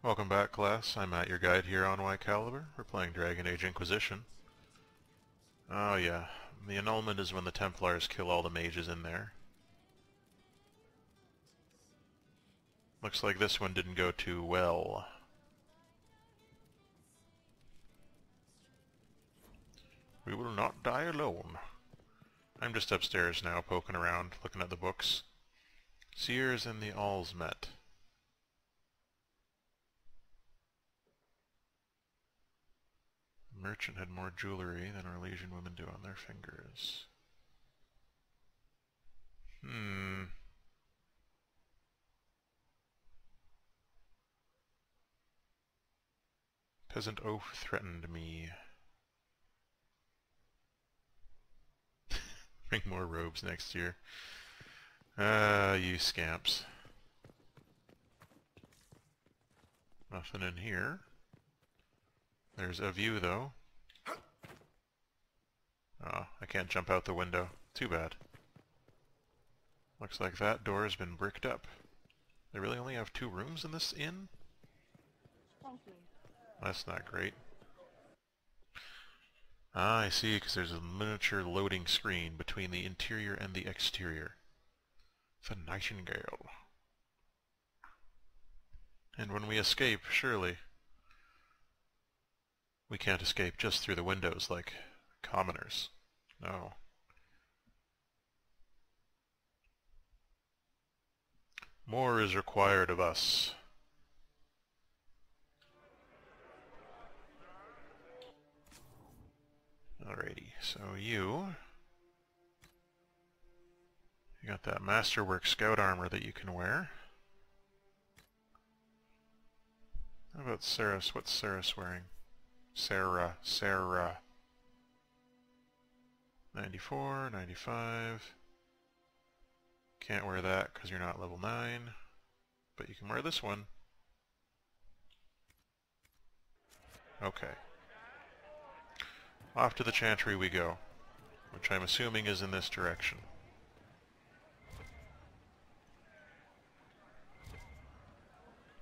Welcome back, class. I'm Matt, your guide here on Y Caliber. We're playing Dragon Age Inquisition. Oh yeah, the annulment is when the Templars kill all the mages in there. Looks like this one didn't go too well. We will not die alone. I'm just upstairs now, poking around, looking at the books. Seers and the Alls met. The merchant had more jewelry than our Legion women do on their fingers. Peasant oaf threatened me. Bring more robes next year. You scamps. Nothing in here. There's a view, though. Oh, I can't jump out the window. Too bad. Looks like that door has been bricked up. They really only have 2 rooms in this inn? Thank you. That's not great. Ah, I see, because there's a miniature loading screen between the interior and the exterior. The Nightingale. And when we escape, surely we can't escape just through the windows like commoners. No. More is required of us. Alrighty, so you got that Masterwork Scout armor that you can wear. How about Saris? What's Saris wearing? Sarah. 94, 95. Can't wear that because you're not level 9. But you can wear this one. Okay. Off to the Chantry we go, which I'm assuming is in this direction.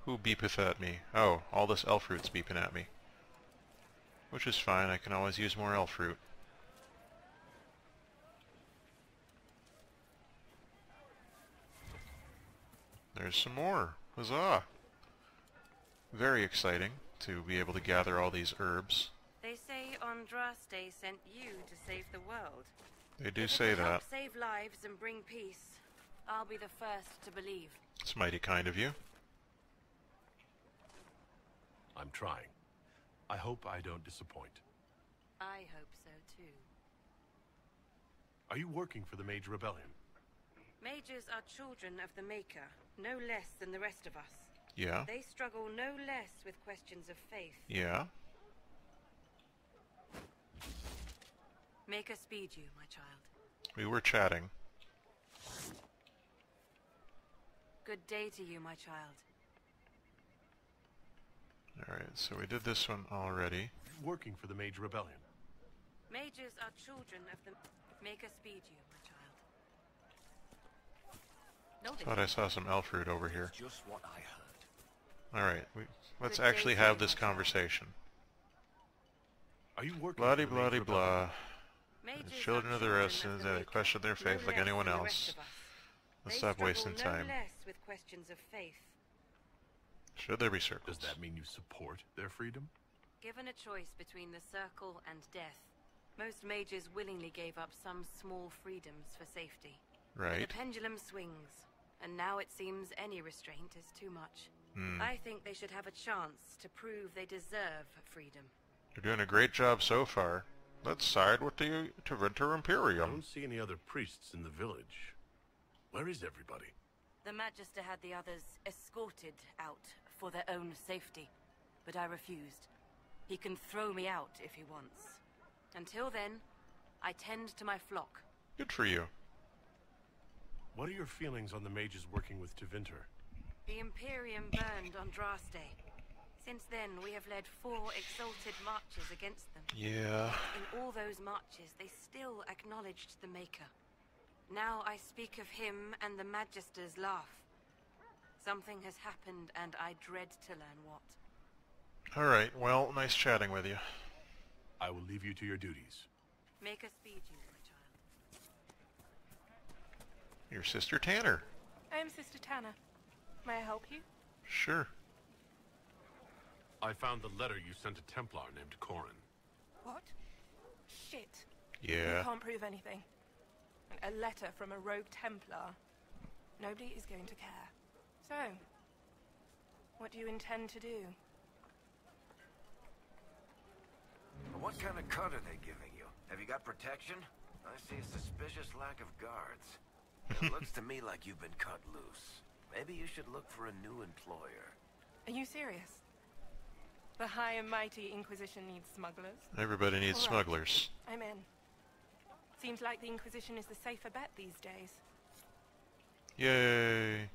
Who beepeth at me? Oh, all this elf fruit's beeping at me. Which is fine, I can always use more elf fruit. There's some more! Huzzah! Very exciting to be able to gather all these herbs. They say Andraste sent you to save the world. They do say that. Help save lives and bring peace. I'll be the first to believe. It's mighty kind of you. I'm trying. I hope I don't disappoint. I hope so too. Are you working for the Mage Rebellion? Mages are children of the Maker, no less than the rest of us. Yeah. They struggle no less with questions of faith. Yeah. Maker speed you, my child. We were chatting. Good day to you, my child. Alright, so we did this one already. Working for the Mage Rebellion. Mages are children of the Maker speed you, my child. Thought I saw some elf fruit over here. Just what I heard. Alright, let's Good day actually to have you, this my child. conversation. Are you working Bloody for the Mage bloody Rebellion? blah. Mages As children are of the children rest, of and the they Maker, question their faith no like less anyone than the else. rest of us. Let's They stop struggle wasting no time. less with questions of faith. Should there be circles? Does that mean you support their freedom? Given a choice between the circle and death, most mages willingly gave up some small freedoms for safety. Right. The pendulum swings, and now it seems any restraint is too much. Hmm. I think they should have a chance to prove they deserve freedom. You're doing a great job so far. Let's side with the Tevinter I Imperium. don't see any other priests in the village. Where is everybody? The Magister had the others escorted out for their own safety, but I refused. He can throw me out if he wants. Until then, I tend to my flock. Good for you. What are your feelings on the mages working with Tevinter? The Imperium burned Andraste. Since then, we have led 4 exalted marches against them. Yeah. In all those marches, they still acknowledged the Maker. Now I speak of him and the Magisters laugh. Something has happened, and I dread to learn what. Alright, well, nice chatting with you. I will leave you to your duties. Make us speed you, my child. Your sister Tanner. I am Sister Tanner. May I help you? Sure. I found the letter you sent a Templar named Corin. What? Shit. Yeah. You can't prove anything. A letter from a rogue Templar. Nobody is going to care. So, what do you intend to do? What kind of cut are they giving you? Have you got protection? I see a suspicious lack of guards. It looks to me like you've been cut loose. Maybe you should look for a new employer. Are you serious? The high and mighty Inquisition needs smugglers. Everybody needs All right. smugglers. I'm in. Seems like the Inquisition is the safer bet these days. Yay.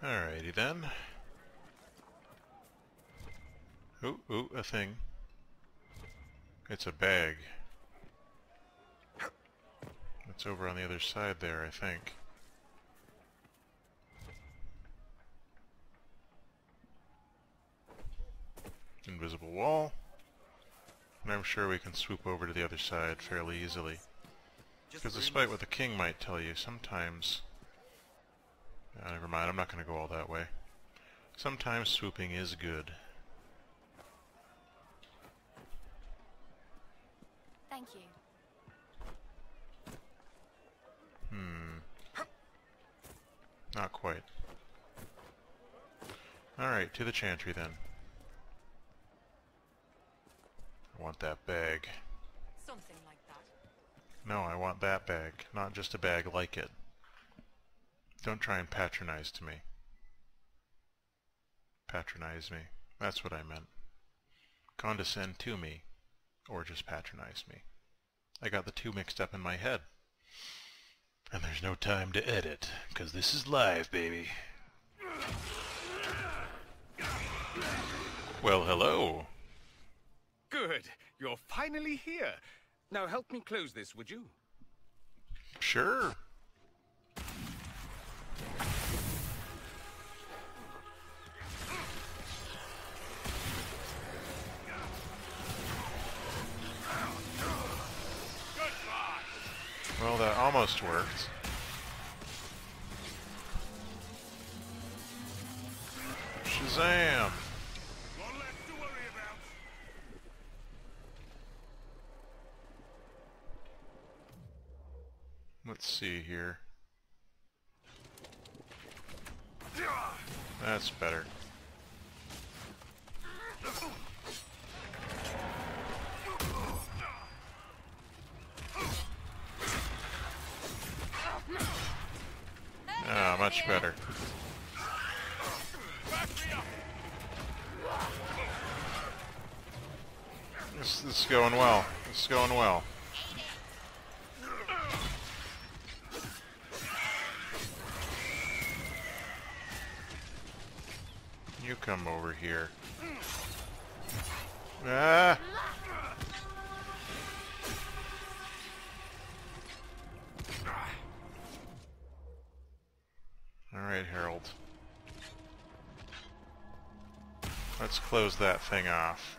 Alrighty then. Ooh, a thing. It's a bag. It's over on the other side there, I think. Invisible wall. And I'm sure we can swoop over to the other side fairly easily. Because despite what the king might tell you, sometimes... never mind, I'm not going to go all that way. Sometimes swooping is good. Thank you. Not quite. Alright, to the Chantry then. I want that bag. Something like that. No, I want that bag, not just a bag like it. Don't try and patronize to me. Patronize me. That's what I meant. Condescend to me. Or just patronize me. I got the two mixed up in my head. And there's no time to edit, because this is live, baby. Well, hello. Good. You're finally here. Now help me close this, would you? Sure. Well, that almost worked. Shazam! Let's see here. That's better. Ah, much better. This is going well. This is going well. You come over here. Ah! Alright, Herald. Let's close that thing off.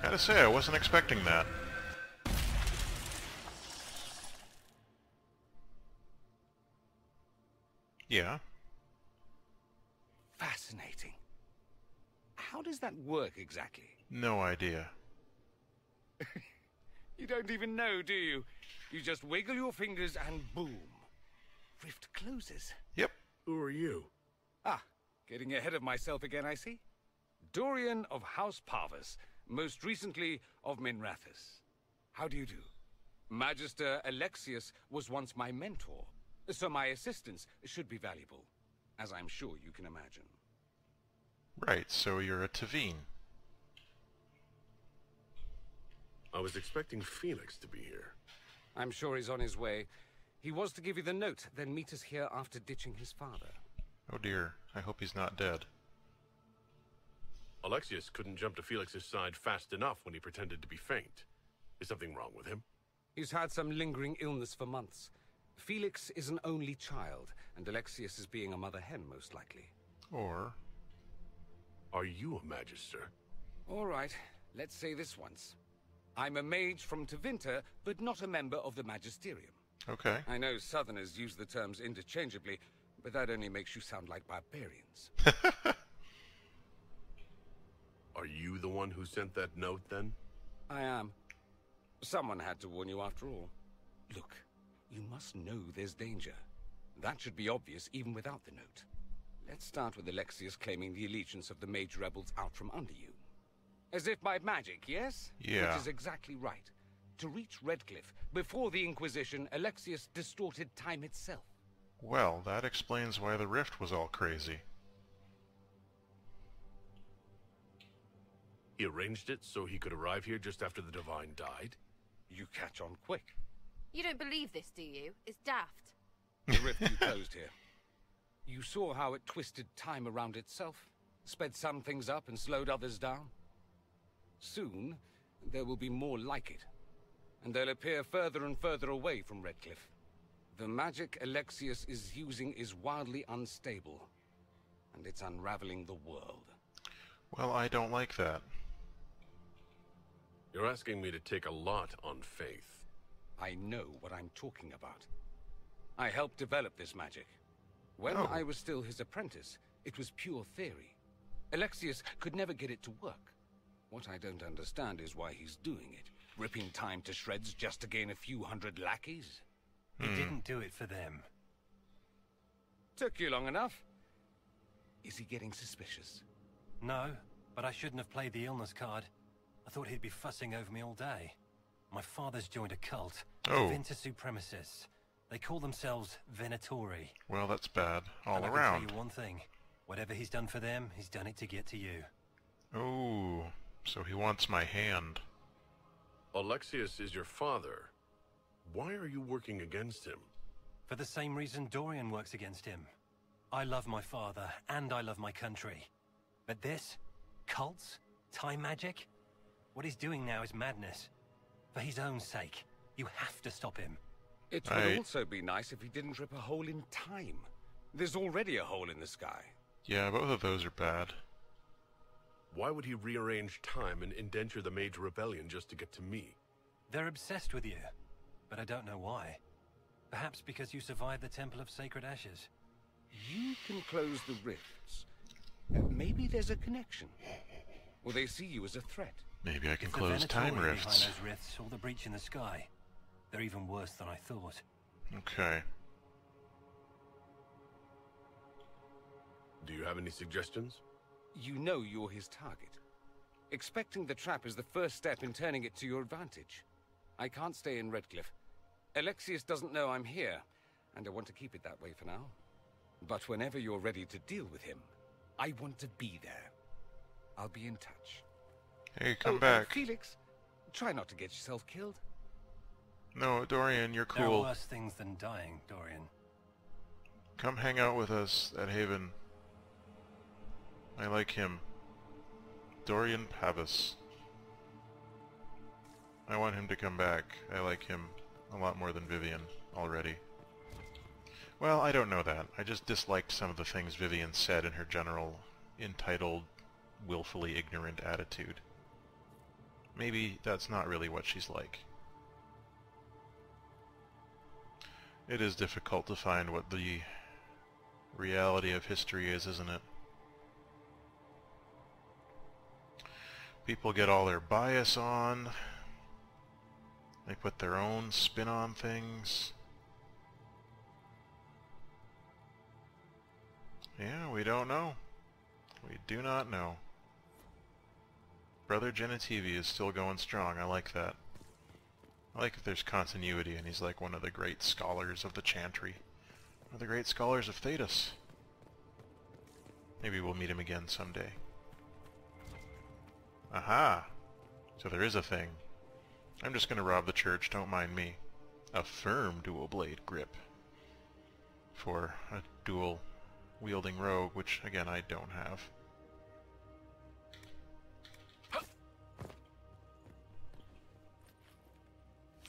Gotta say, I wasn't expecting that. Yeah? Fascinating. How does that work exactly? No idea. You don't even know, do you? You just wiggle your fingers and boom. Rift closes. Yep. Who are you? Ah, getting ahead of myself again, I see. Dorian of House Parvus, most recently of Minrathous. How do you do? Magister Alexius was once my mentor, so my assistance should be valuable, as I'm sure you can imagine. Right, so you're a Tavine. I was expecting Phoenix to be here. I'm sure he's on his way. He was to give you the note, then meet us here after ditching his father. Oh dear, I hope he's not dead. Alexius couldn't jump to Felix's side fast enough when he pretended to be faint. Is something wrong with him? He's had some lingering illness for months. Felix is an only child, and Alexius is being a mother hen, most likely. Or... Are you a magister? All right, let's say this once. I'm a mage from Tevinter, but not a member of the Magisterium. Okay. I know Southerners use the terms interchangeably, but that only makes you sound like barbarians. Are you the one who sent that note, then? I am. Someone had to warn you after all. Look, you must know there's danger. That should be obvious even without the note. Let's start with Alexius claiming the allegiance of the Mage rebels out from under you. As if by magic, yes? Yeah. Which is exactly right. To reach Redcliffe, before the Inquisition, Alexius distorted time itself. Well, that explains why the rift was all crazy. He arranged it so he could arrive here just after the Divine died? You catch on quick. You don't believe this, do you? It's daft. The rift you closed here. You saw how it twisted time around itself, sped some things up and slowed others down. Soon, there will be more like it, and they'll appear further and further away from Redcliffe. The magic Alexius is using is wildly unstable, and it's unraveling the world. Well, I don't like that. You're asking me to take a lot on faith. I know what I'm talking about. I helped develop this magic. When Oh. I was still his apprentice, it was pure theory. Alexius could never get it to work. What I don't understand is why he's doing it. Ripping time to shreds just to gain a few hundred lackeys? He didn't do it for them. Took you long enough. Is he getting suspicious? No, but I shouldn't have played the illness card. I thought he'd be fussing over me all day. My father's joined a cult. Oh. Vinter Supremacists. They call themselves Venatori. Well, that's bad all And I around. can tell you one thing. Whatever he's done for them, he's done it to get to you. Oh, so he wants my hand. Alexius is your father. Why are you working against him? For the same reason Dorian works against him. I love my father, and I love my country. But this? Cults? Time magic? What he's doing now is madness. For his own sake, you have to stop him. It would also be nice if he didn't rip a hole in time. There's already a hole in the sky. Yeah, both of those are bad. Why would he rearrange time and indenture the Mage Rebellion just to get to me? They're obsessed with you, but I don't know why. Perhaps because you survived the Temple of Sacred Ashes. You can close the rifts. Maybe there's a connection. Or they see you as a threat. Maybe I can It's the close time Venatori rifts. behind those rifts or the breach in the sky. They're even worse than I thought. Okay. Do you have any suggestions? You know you're his target. Expecting the trap is the first step in turning it to your advantage. I can't stay in Redcliffe. Alexius doesn't know I'm here, and I want to keep it that way for now. But whenever you're ready to deal with him, I want to be there. I'll be in touch. Hey, come back. Felix, try not to get yourself killed. No, Dorian, you're There are cool. worse things than dying, Dorian. Come hang out with us at Haven. I like him. Dorian Pavis. I want him to come back. I like him a lot more than Vivian already. Well, I don't know that. I just disliked some of the things Vivian said in her general, entitled, willfully ignorant attitude. Maybe that's not really what she's like. It is difficult to find what the reality of history is, isn't it? People get all their bias on. They put their own spin on things. Yeah, we don't know. We do not know. Brother Genitivi is still going strong. I like that. I like if there's continuity and he's like one of the great scholars of the Chantry. Or the great scholars of Thedas. Maybe we'll meet him again someday. Aha! So there is a thing. I'm just gonna rob the church, don't mind me. a firm dual blade grip for a dual wielding rogue, which again I don't have.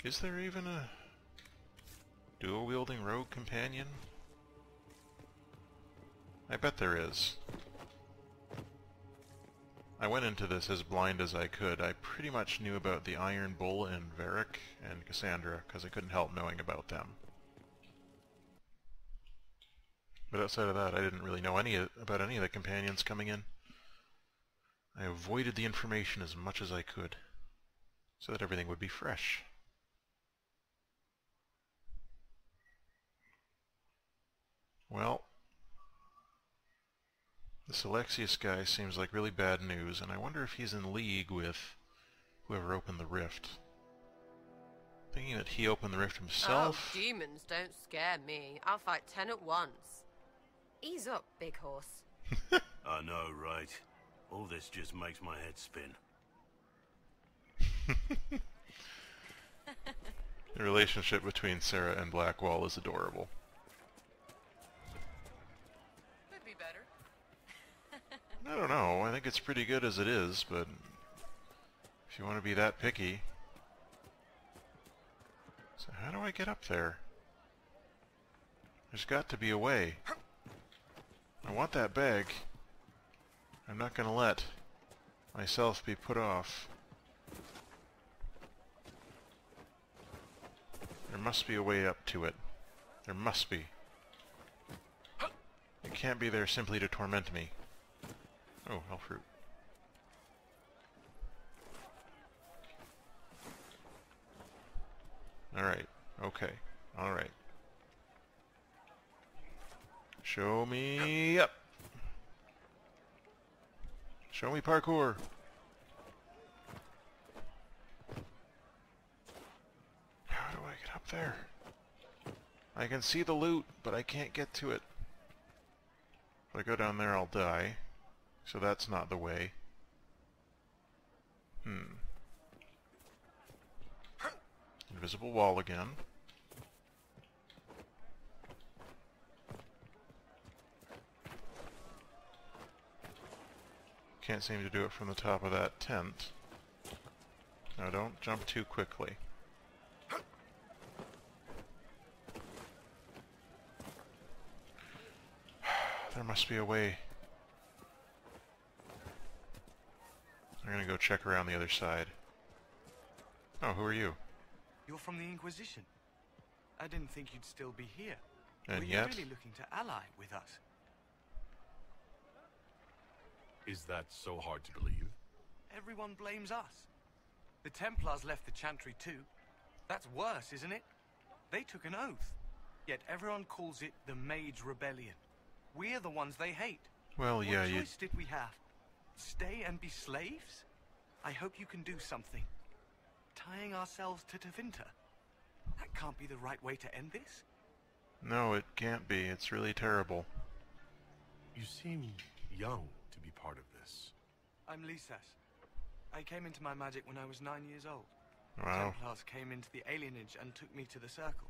Is there even a dual wielding rogue companion? I bet there is. I went into this as blind as I could. I pretty much knew about the Iron Bull and Varric and Cassandra, because I couldn't help knowing about them. But outside of that, I didn't really know about any of the companions coming in. I avoided the information as much as I could, so that everything would be fresh. Well, this Alexius guy seems like really bad news, and I wonder if he's in league with whoever opened the rift. Thinking that he opened the rift himself. Oh, demons don't scare me. I'll fight 10 at once. Ease up, big horse. I know, right? All this just makes my head spin. The relationship between Sarah and Blackwall is adorable. Could be better. I don't know. I think it's pretty good as it is, but if you want to be that picky... So how do I get up there? There's got to be a way. I want that bag. I'm not going to let myself be put off. There must be a way up to it. There must be. It can't be there simply to torment me. Oh, hell fruit. Alright. Okay. Alright. Show me up. Show me parkour. How do I get up there? I can see the loot, but I can't get to it. If I go down there, I'll die. So that's not the way. Invisible wall again. Can't seem to do it from the top of that tent. Now don't jump too quickly. There must be a way. I'm gonna go check around the other side. Oh, who are you? You're from the Inquisition. I didn't think you'd still be here. And Were yet? you really looking to ally with us? Is that so hard to believe? Everyone blames us. The Templars left the Chantry too. That's worse, isn't it? They took an oath. Yet everyone calls it the Mage Rebellion. We're the ones they hate. Well, yeah, What you... choice did we have? Stay and be slaves? I hope you can do something. Tying ourselves to Tevinter. That can't be the right way to end this. No, it can't be. It's really terrible. You seem young to be part of this. I'm Lysas. I came into my magic when I was 9 years old. Wow. Templars came into the alienage and took me to the Circle.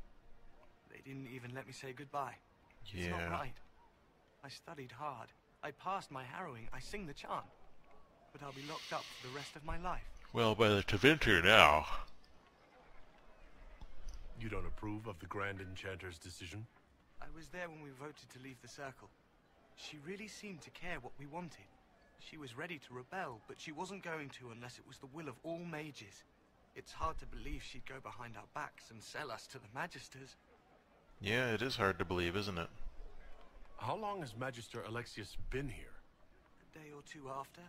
They didn't even let me say goodbye. It's not Yeah. right. I studied hard. I passed my harrowing. I sing the chant. But I'll be locked up for the rest of my life. Well, by the Tevinter now. You don't approve of the Grand Enchanter's decision? I was there when we voted to leave the Circle. She really seemed to care what we wanted. She was ready to rebel, but she wasn't going to unless it was the will of all mages. It's hard to believe she'd go behind our backs and sell us to the Magisters. Yeah, it is hard to believe, isn't it? How long has Magister Alexius been here? A day or two after.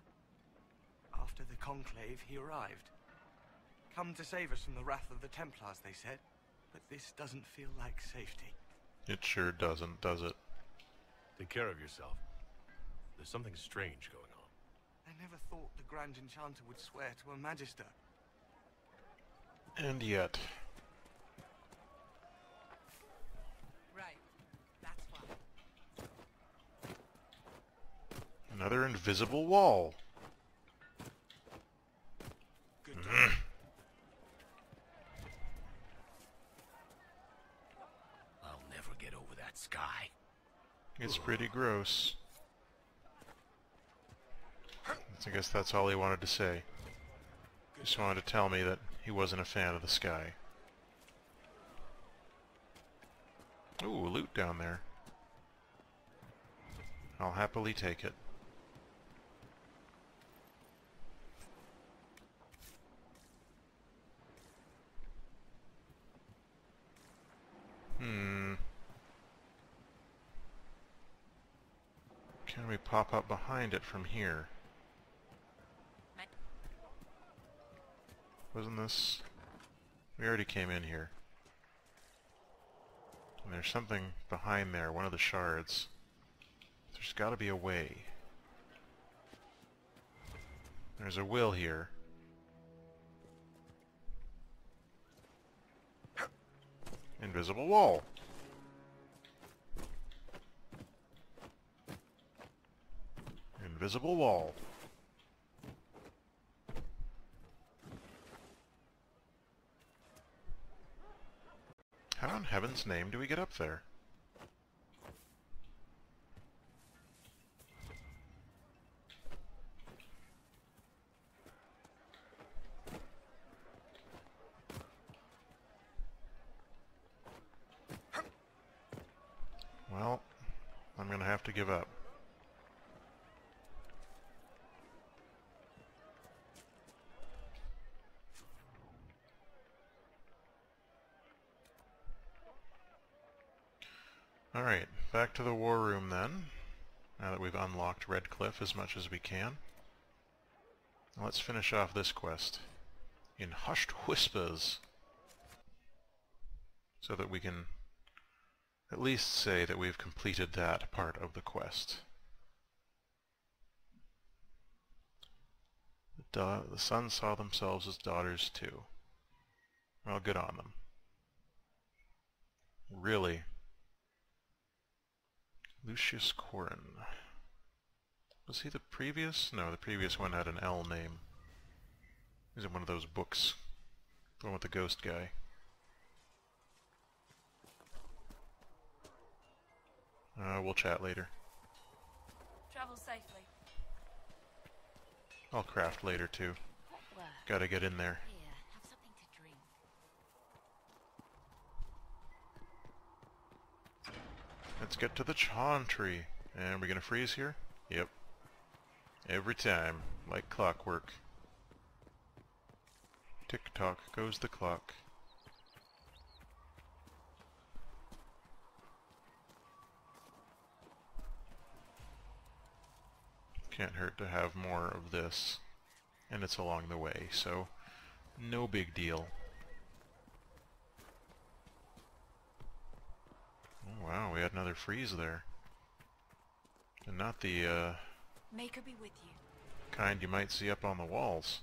After the Conclave, he arrived. Come to save us from the wrath of the Templars, they said. But this doesn't feel like safety. It sure doesn't, does it? Take care of yourself. There's something strange going on. I never thought the Grand Enchanter would swear to a Magister. And yet... Right. That's fine. Another invisible wall. Good. pretty gross. I guess that's all he wanted to say. Just wanted to tell me that he wasn't a fan of the sky. Ooh, loot down there. I'll happily take it. Can we pop up behind it from here? Wasn't this... We already came in here. And there's something behind there, one of the shards. There's gotta be a way. There's a will here. Invisible wall. Invisible wall. How in heaven's name do we get up there? Well, I'm gonna have to give up. Alright, back to the war room then, now that we've unlocked Red Cliff as much as we can. Now let's finish off this quest in hushed whispers, so that we can at least say that we've completed that part of the quest. The sons saw themselves as daughters too. Well, good on them. Really? Lucius Corrin. Was he the previous? No, the previous one had an L name. He's in one of those books. The one with the ghost guy. We'll chat later. Travel safely. I'll craft later too. Gotta get in there. Here, have something to drink. Let's get to the Chantry. And we're gonna freeze here? Yep. Every time. Like clockwork. Tick-tock goes the clock. Can't hurt to have more of this. And it's along the way, so no big deal. Oh wow, we had another freeze there. And not the Maker be with you. kind you might see up on the walls.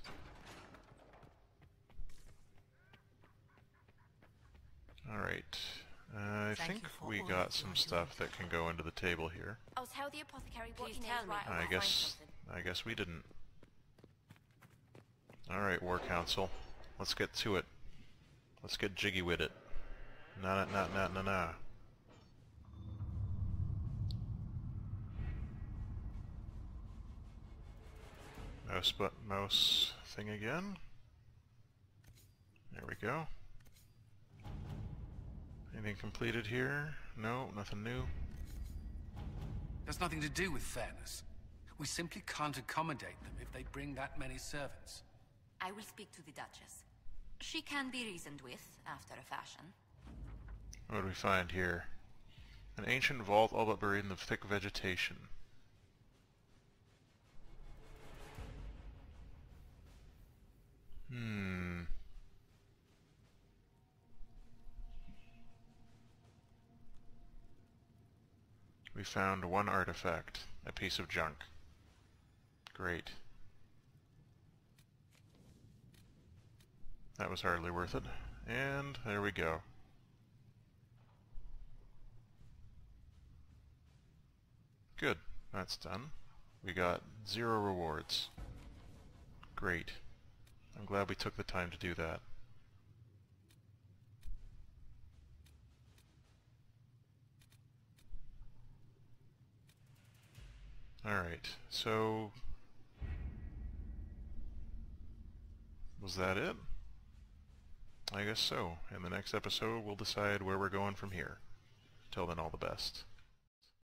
Alright. I think we got some stuff that can go into the table here. I'll tell the apothecary what he knows right away. I guess we didn't. Alright, War Council. Let's get to it. Let's get jiggy with it. Na. Mouse thing again. There we go. Anything completed here? No, nothing new. There's nothing to do with fairness. We simply can't accommodate them if they bring that many servants. I will speak to the Duchess. She can be reasoned with, after a fashion. What do we find here? An ancient vault all but buried in the thick vegetation. We found one artifact, a piece of junk. Great. That was hardly worth it. And there we go. Good, that's done. We got 0 rewards. Great. I'm glad we took the time to do that. Alright, so... was that it? I guess so. In the next episode, we'll decide where we're going from here. Till then, all the best.